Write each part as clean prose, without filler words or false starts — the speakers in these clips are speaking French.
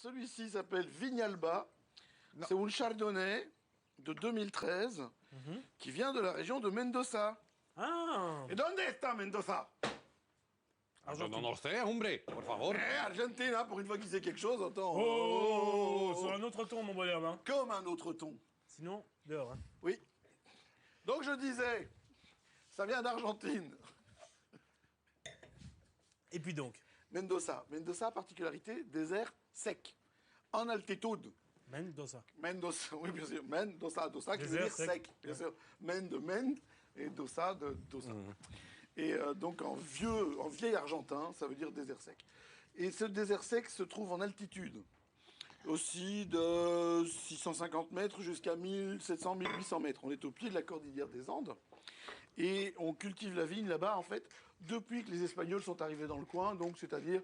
celui-ci s'appelle Vignalba. C'est un chardonnay de 2013 qui vient de la région de Mendoza. Ah. Et donde está Mendoza? Yo no sé, hombre, por favor. Argentine, hein, pour une fois qu'il sait quelque chose, attends. Oh, sur un autre ton, mon bonhomme. Hein. Comme un autre ton. Sinon, dehors. Hein. Oui. Donc je disais, ça vient d'Argentine. Et puis donc Mendoza. Mendoza, particularité, désert sec. En altitude. Mendoza. Mendoza, oui, bien sûr. Mendoza, dosa, qui veut Désert dire sec. sec. Bien sûr. Men de men et dosa de dosa. Et donc en vieil argentin, ça veut dire désert sec. Et ce désert sec se trouve en altitude. Aussi de 650 mètres jusqu'à 1700, 1800 mètres. On est au pied de la cordillère des Andes. Et on cultive la vigne là-bas, en fait, depuis que les Espagnols sont arrivés dans le coin, donc c'est-à-dire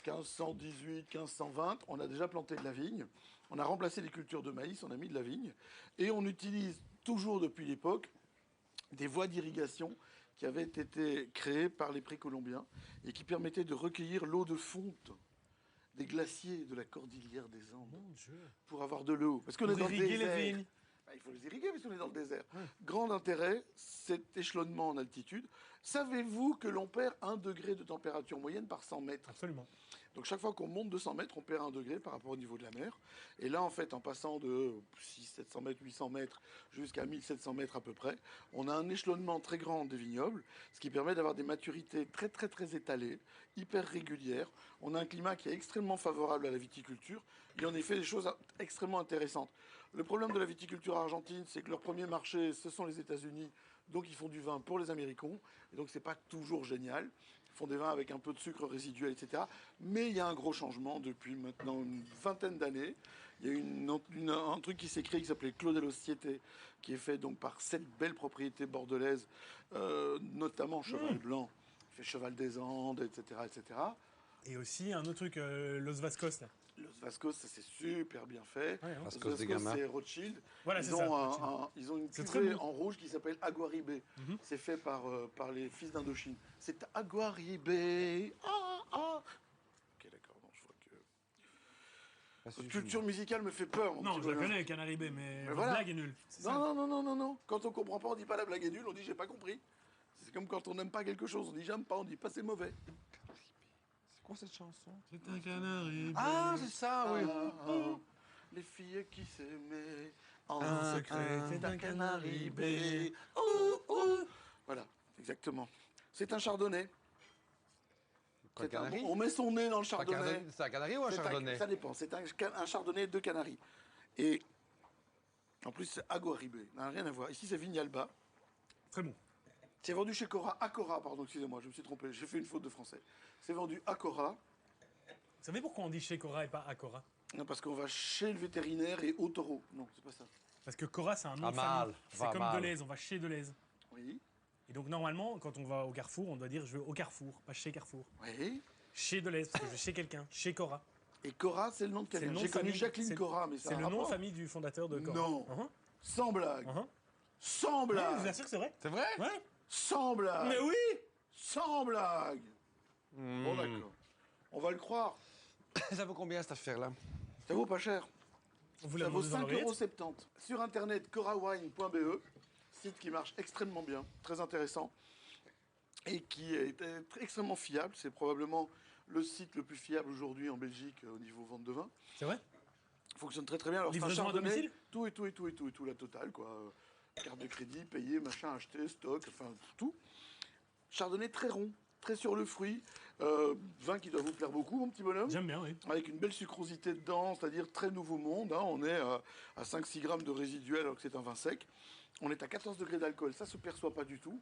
1518, 1520, on a déjà planté de la vigne. On a remplacé les cultures de maïs, on a mis de la vigne. Et on utilise toujours depuis l'époque des voies d'irrigation qui avaient été créées par les précolombiens et qui permettaient de recueillir l'eau de fonte des glaciers de la cordillère des Andes. Mon Dieu. Pour avoir de l'eau. Parce qu'on est dans le irriguer désert. les vignes. Bah, il faut les irriguer parce qu'on est dans le désert. Grand intérêt, cet échelonnement en altitude. Savez-vous que l'on perd 1 degré de température moyenne par 100 mètres? Absolument. Donc chaque fois qu'on monte 200 mètres, on perd 1 degré par rapport au niveau de la mer. Et là, en fait, en passant de 700 mètres, 800 mètres jusqu'à 1700 mètres à peu près, on a un échelonnement très grand des vignobles, ce qui permet d'avoir des maturités très très très étalées, hyper régulières. On a un climat qui est extrêmement favorable à la viticulture. Et en effet, des choses extrêmement intéressantes. Le problème de la viticulture argentine, c'est que leur premier marché, ce sont les États-Unis. Donc ils font du vin pour les Américains. Et donc c'est pas toujours génial. Ils font des vins avec un peu de sucre résiduel, etc. Mais il y a un gros changement depuis maintenant une vingtaine d'années. Il y a un truc qui s'est créé qui s'appelait Clos de l'Ostiete, qui est fait donc par 7 belles propriétés bordelaises, notamment Cheval Blanc, qui fait Cheval des Andes, etc., etc. Et aussi un autre truc, Los Vascos, là. Los Vascos, ça c'est super bien fait. Ouais, hein. Los Vascos de Gama. c'est Rothschild. Voilà, c'est ça, Rothschild. Ils ont une C'est très cuvée bon. en rouge qui s'appelle Aguaribe. C'est fait par les fils d'Indochine. C'est Aguaribe. Ok, d'accord. Bon, je vois que... Votre culture musicale me fait peur, mon Non, petit je la bonhomme. connais, Canaribé, mais votre voilà. blague est nulle. C'est ça. Non. Quand on comprend pas, on dit pas la blague est nulle, on dit j'ai pas compris. C'est comme quand on n'aime pas quelque chose, on dit j'aime pas, on dit pas c'est mauvais. C'est quoi cette chanson? C'est un canari. Ah, c'est ça, oui. Les filles qui s'aimaient en Un secret, secret, c'est un Canaribé. canaribé. Voilà, exactement. C'est un chardonnay. Quoi, C'est un- Canari? on met son nez dans le chardonnay. C'est un canari ou un C'est chardonnay? ça dépend. C'est un chardonnay de Canaries. Et en plus, c'est Aguaribe. Ça n'a rien à voir. Ici, c'est Vignalba. Très bon. C'est vendu chez Cora. À Cora, pardon, excusez-moi, je me suis trompé. J'ai fait une faute de français. C'est vendu à Cora. Vous savez pourquoi on dit chez Cora et pas à Cora? Non, parce qu'on va chez le vétérinaire et au taureau. Non, c'est pas ça. Parce que Cora, c'est un nom Ah, de mal. famille. C'est Va comme mal. Deleuze, on va chez Deleuze. Oui. Et donc, normalement, quand on va au Carrefour, on doit dire je vais au Carrefour, pas chez Carrefour. Oui. Chez Deleuze, parce que je vais chez quelqu'un, chez Cora. Et Cora, c'est le nom de C'est le quelqu'un. nom J'ai de connu famille. Jacqueline c'est- Cora, mais ça C'est le nom de famille du fondateur de Cora. Non. Uh-huh. Sans blague. Uh-huh. Sans Ouais, je vous blague. assure que c'est vrai. C'est vrai? Ouais. Sans blague. Mais oui. Sans blague. Bon, d'accord. On va le croire. Ça vaut combien cette affaire-là? Ça vaut pas cher. On vous Ça l'a vaut demandé dans 5,70 l'oreillette. €. Sur internet, corawine.be, site qui marche extrêmement bien, très intéressant, et qui est extrêmement fiable. C'est probablement le site le plus fiable aujourd'hui en Belgique au niveau vente de vin. C'est vrai? Fonctionne très très bien. Alors, c'est un Livraison à chardonnay, domicile tout, la totale, quoi. Carte de crédit, payer, machin, acheter, stock, enfin, tout. Chardonnay très rond, très sur le fruit. Vin qui doit vous plaire beaucoup, mon petit bonhomme. J'aime bien, oui. Avec une belle sucrosité dedans, c'est-à-dire très nouveau monde. Hein. On est à 5-6 grammes de résiduel alors que c'est un vin sec. On est à 14 degrés d'alcool, ça se perçoit pas du tout,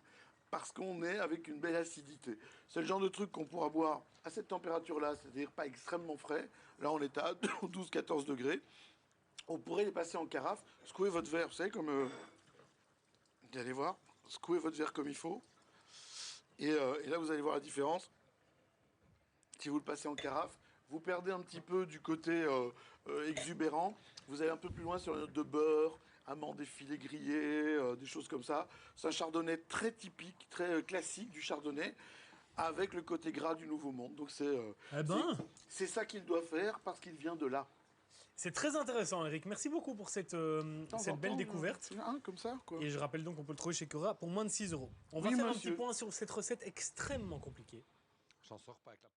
parce qu'on est avec une belle acidité. C'est le genre de truc qu'on pourra boire à cette température-là, c'est-à-dire pas extrêmement frais. Là, on est à 12-14 degrés. On pourrait les passer en carafe, secouer votre verre, vous savez, comme... vous allez voir, secouer votre verre comme il faut. Et là, vous allez voir la différence. Si vous le passez en carafe, vous perdez un petit peu du côté exubérant. Vous allez un peu plus loin sur les notes de beurre, amandes effilées grillées, des choses comme ça. C'est un chardonnay très typique, très classique du chardonnay, avec le côté gras du Nouveau Monde. Donc c'est Eh ben. c'est ça qu'il doit faire parce qu'il vient de là. C'est très intéressant, Eric. Merci beaucoup pour cette belle découverte. Comme ça, quoi. Et je rappelle donc qu'on peut le trouver chez Cora pour moins de 6 €. On va faire un petit point sur cette recette extrêmement compliquée. J'en sors pas avec la